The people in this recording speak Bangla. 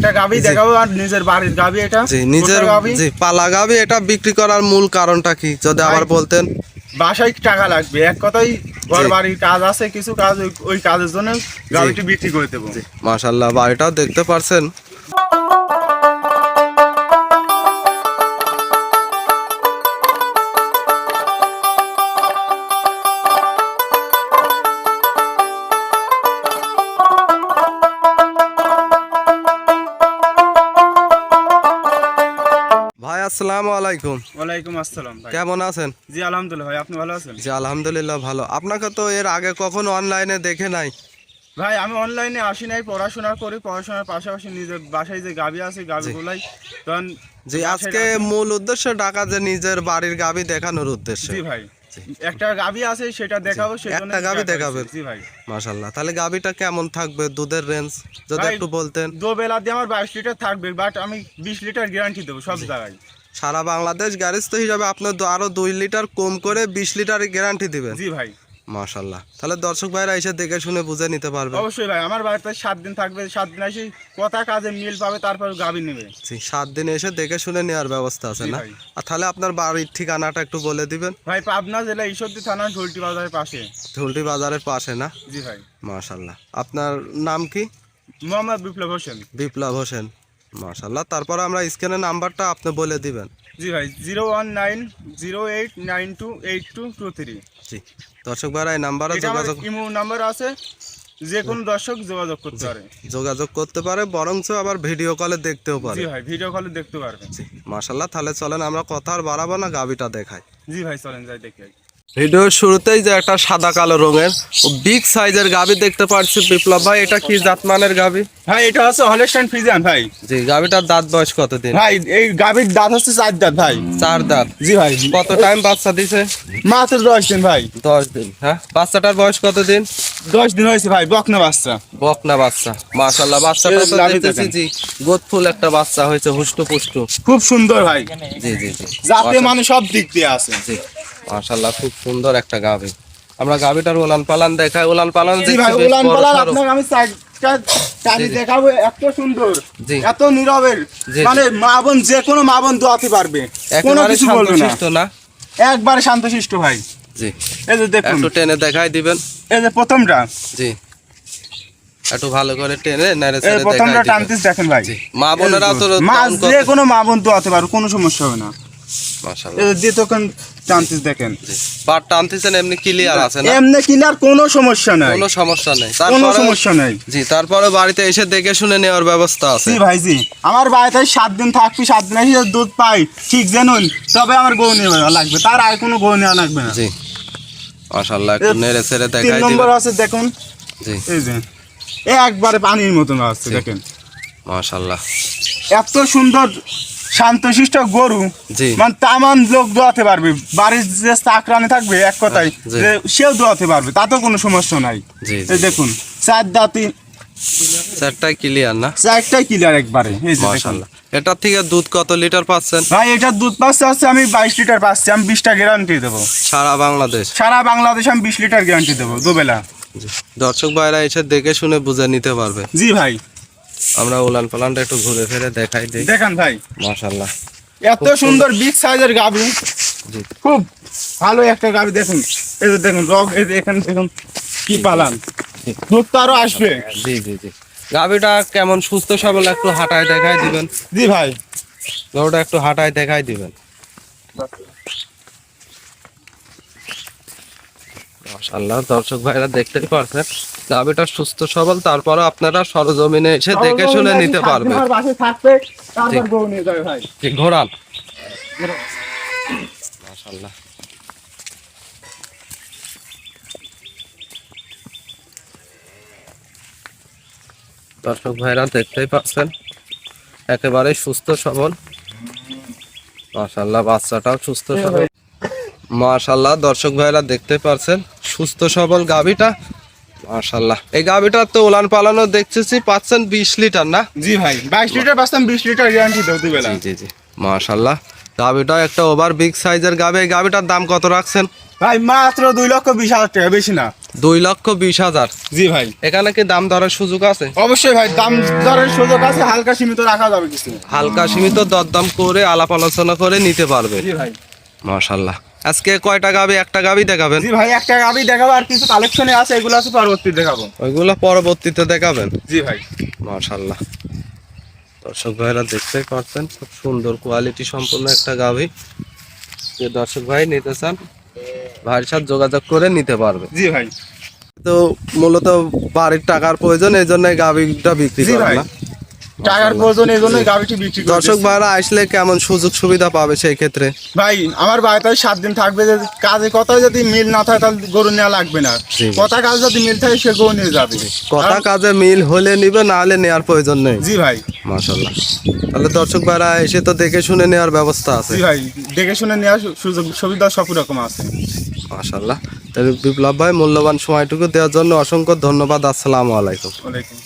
একটা গাভী দেখাবো আর নিজের বাড়ির গাভী এটা। জি নিজের জি পালা গাভী। এটা বিক্রি করার মূল কারণটা কি যদি আবার বলতেন? বাসায় টাকা লাগবে, এক কথাই ঘর বাড়ির কাজ আছে, কিছু কাজ ওই কাজের জন্য গাভীটি বিক্রি করে দেবো। মাশাআল্লাহ, বাড়িটাও দেখতে পারছেন। ভাই আসসালামু আলাইকুম। ওয়ালাইকুম আসসালাম ভাই, কেমন আছেন? জি আলহামদুলিল্লাহ ভাই, আপনি ভালো আছেন? জি আলহামদুলিল্লাহ ভালো। আপনাকে তো এর আগে কখনো অনলাইনে দেখে নাই ভাই। আমি অনলাইনে আসি নাই, পড়াশোনা করি, পড়াশোনার পাশাপাশি নিজের বাসায় যে গাভী আছে গাভীগুলাই তখন। জি আজকে মূল উদ্দেশ্য ঢাকা যে নিজের বাড়ির গাভী দেখানোর উদ্দেশ্যে। জি ভাই, একটা গাভী আছে সেটা দেখাবো, সেজন্য একটা গাভী দেখাবেন। জি ভাই। মাশাআল্লাহ, তাহলে গাভীটা কেমন থাকবে, দুধের রেঞ্জ যদি একটু বলতেন? দুবেলা দিয়ে আমার 22 লিটার থাকবে, বাট আমি 20 লিটার গ্যারান্টি দেবো সব জায়গায়। সারা বাংলাদেশ গ্যারেজ তো হিসাবে আপনার আরো 2 লিটার কম করে 20 লিটার গ্যারান্টি দিবেন। জি ভাই। মাশাআল্লাহ, তাহলে দর্শক ভাইরা এসে দেখে শুনে বুঝে নিতে পারবে। অবশ্যই ভাই, আমার বাড়িতে 7 দিন থাকবে, 7 দিন এসে কথা কাজে মিল পাবে, তারপর গাভী নেবে। জি 7 দিনে এসে দেখে শুনে নেওয়ার ব্যবস্থা আছে না? আর তাহলে আপনার বাড়ির ঠিকানাটা একটু বলে দিবেন। ভাই পাবনা জেলা ঈশ্বরদী থানা ঢোলটি বাজারের পাশে। ঢোলটি বাজারের পাশে না? জি ভাই। মাশাআল্লাহ, আপনার নাম কি? মোহাম্মদ বিপ্লব হোসেন। বিপ্লব হোসেন, মাশাআল্লাহ। তারপর আমরা স্ক্রিনের নাম্বারটা আপনি বলে দিবেন। জি ভাই, 01908928223। জি দর্শক ভাইরা এই নাম্বারে যোগাযোগ, ইমো নাম্বার আছে, যে কোনো দর্শক যোগাযোগ করতে পারে। যোগাযোগ করতে পারে, বরঞ্চ আবার ভিডিও কলে দেখতেও পারে। জি ভাই, ভিডিও কলে দেখতে পারবেন। জি মাশাআল্লাহ, তাহলে চলেন আমরা কথা আর বাড়াবো না, গাভীটা দেখাই। জি ভাই চলেন যাই দেখি। ভিডিওর শুরুতেই যে একটা সাদা কালো রঙের ও বিগ সাইজের গাভী দেখতে পাচ্ছি বিপ্লব ভাই, এটা কি জাতমানের গাভী? ভাই এটা হচ্ছে হলস্টাইন ফ্রিজিয়ান ভাই। জি গাভীটার দাঁত বয়স কতদিন? ভাই এই গাভীর দাঁত হচ্ছে 4 দাঁত ভাই। 4 দাঁত। জি ভাই। কত টাইম বাচ্চা দিছে? মাত্র 10 দিন ভাই। 10 দিন। হ্যাঁ, বাচ্চাটার বয়স কতদিন? 10 দিন হয়েছে ভাই, বকনা বাচ্চা। বকনা বাচ্চা, মাশাআল্লাহ। বাচ্চাটা তো দেখতেছি জি গোদফুল একটা বাচ্চা হয়েছে, হুষ্ট পুষ্ট, খুব সুন্দর ভাই। জি জি জি, যাতে মানে সব দিক দিয়ে আছে। জি মাশাআল্লাহ, খুব সুন্দর একটা গাভী। আমরা গাভীটার উলান পালান দেখাই। উলান পালান জি ভাই, উলান পালান আপনাকে আমি চারি দেখাবো, এত সুন্দর, এত নীরবের, মানে মা বোন যে কোনো মা বোন দোয়াতে পারবে, কোনো কিছু বলবে না, একবারে শান্তশিষ্ট ভাই। জি এই যে দেখুন, একটু টেনে দেখাই দিবেন। এই যে প্রথমটা, জি একটু ভালো করে টেনে নেড়ে চেড়ে দেখাই প্রথমটা দিবেন। টানতেছ দেখেন ভাই, মা বোনেরা তো মা যে কোনো মা বোন দোয়াতে পারবে, কোনো সমস্যা হবে না। মাশাআল্লাহ, এই যে তখন টানতেছ দেখেন, পাট টানতেছেন এমনি ক্লিয়ার আছে না? এমনি ক্লিয়ার, কোনো সমস্যা নাই, কোনো সমস্যা নেই, কোনো সমস্যা নাই। জি তারপরে বাড়িতে এসে দেখে শুনে নেওয়ার ব্যবস্থা আছে। জি ভাই জি, আমার বাড়িতে 7 দিন থাকবি, 7 দিন এসে দুধ পাই ঠিক জানুন, তবে আমার গরু নেওয়া লাগবে, তার আর কোনো গরু নেওয়া লাগবে না। জি মাশাআল্লাহ, একটু নেড়ে চেড়ে দেখাই 3 দিবেন। নম্বর আছে দেখুন, জি এই যে একবারে পানির মতন আছে দেখেন, মাশাআল্লাহ, এত সুন্দর শান্তশিষ্ট গরু, জি মানে তামান লোক দোয়াতে পারবে, বাড়ির যে চাকরানি থাকবে এক কথায় যে সেও দোয়াতে পারবে, তাতেও কোনো সমস্যা নাই। জি এই দেখুন 4 দাঁতি, 4টাই ক্লিয়ার না? 4টাই ক্লিয়ার একবারে। এই যে মাশাআল্লাহ, এটা থেকে দুধ কত লিটার পাচ্ছেন? ভাই এটা দুধ পাচ্ছে হচ্ছে আমি 22 লিটার পাচ্ছি, আমি 20টা গ্যারান্টি দেবো। সারা বাংলাদেশ? সারা বাংলাদেশে আমি 20 লিটার গ্যারান্টি দেবো দুবেলা। দর্শক ভাইরা এসে দেখে শুনে বুঝে নিতে পারবে। জি ভাই, আমরা উলান পালানটা একটু ঘুরে ফিরে দেখাই দিই। দেখেন ভাই, মাশাআল্লাহ, এত সুন্দর বিগ সাইজের গাভী, জি খুব ভালো একটা গাভী। দেখুন এই যে দেখুন রগ, এই যে এখানে দেখুন কি পালান, দুধ তো আরো আসবে। জি জি জি, গাভীটা কেমন সুস্থ সবল একটু হাঁটায় দেখাই দিবেন। জি ভাই, গরুটা একটু হাঁটায় দেখাই দিবেন। মাশাআল্লাহ, দর্শক ভাইরা দেখতেই পারছেন গাভীটা সুস্থ সবল, তারপরে আপনারা সরজমিনে এসে দেখে শুনে নিতে পারবেন। আমার বাসায় থাকবে, তারপর গরু নিয়ে যাবে ভাই। ঠিক ঘোরান। মাশাআল্লাহ, দর্শক ভাইরা দেখতেই পাচ্ছেন একেবারে সুস্থ সবল। মাশাআল্লাহ, বাচ্চাটাও সুস্থ সবল। মাশাআল্লাহ, দর্শক ভাইরা দেখতে পাচ্ছেন সুস্থ সবল গাভীটা। মাশাআল্লাহ, এই গাভীটার তো উলান পালানো দেখতেছি পাচ্ছেন 20 লিটার না? জি ভাই, 22 লিটার পাচ্তাম, 20 লিটার গ্যারান্টি দেবো দুবেলা। জি জি, মাশাআল্লাহ, গাভীটা একটা ওভার বিগ সাইজের গাভী। এই গাভীটার দাম কত রাখছেন? ভাই মাত্র 2,20,000 টাকা, বেশি না। 2,20,000। জি ভাই। এখানে কি দাম দরের সুযোগ আছে? অবশ্যই ভাই, দাম দরের সুযোগ আছে, হালকা সীমিত রাখা যাবে কিছু। হালকা সীমিত দরদাম করে আলাপ আলোচনা করে নিতে পারবে। জি ভাই। মাশাআল্লাহ। আজকে কয়টা গাবি? একটা গাবি দেখাবেন? জি ভাই, একটা গাবি দেখাবো, আর কিছু কালেকশনে আছে, এগুলো আছে পরবর্তীতে দেখাবো। ওইগুলো পরবর্তীতে দেখাবেন? জি ভাই। মাশাআল্লাহ। দর্শক ভাইরা দেখতেই পাচ্ছেন খুব সুন্দর কোয়ালিটি সম্পন্ন একটা গাভী। যে দর্শক ভাই নিতে চান ভাইয়ের সাথে যোগাযোগ করে নিতে পারবে। জি ভাই। তো মূলত বাড়ির টাকার প্রয়োজন, এই জন্য গাভীটা বিক্রি করেন না? টাকার প্রয়োজন, এই জন্যই গাভীটি বিক্রি করি। দর্শক ভাইরা আসলে কেমন সুযোগ সুবিধা পাবে সেই ক্ষেত্রে? ভাই আমার বাড়িতে 7 দিন থাকবে, যে কাজে কথায় যদি মিল না থাকে তাহলে গরু নেওয়া লাগবে না। কথা কাজ যদি মিল থাকে সে গরু নিয়ে যাবে। কথা কাজে মিল হলে নিবে, না হলে নেওয়ার প্রয়োজন নেই। জি ভাই। মাশাআল্লাহ। তাহলে দর্শক ভাইরা এসে তো দেখে শুনে নেওয়ার ব্যবস্থা আছে? জি ভাই, দেখে শুনে নেওয়ার সুযোগ সুবিধা সব রকম আছে। মাশাআল্লাহ। তাহলে বিপ্লব ভাই মূল্যবান সময়টুকু দেওয়ার জন্য অসংখ্য ধন্যবাদ। আসসালামু আলাইকুম। ওয়ালাইকুম।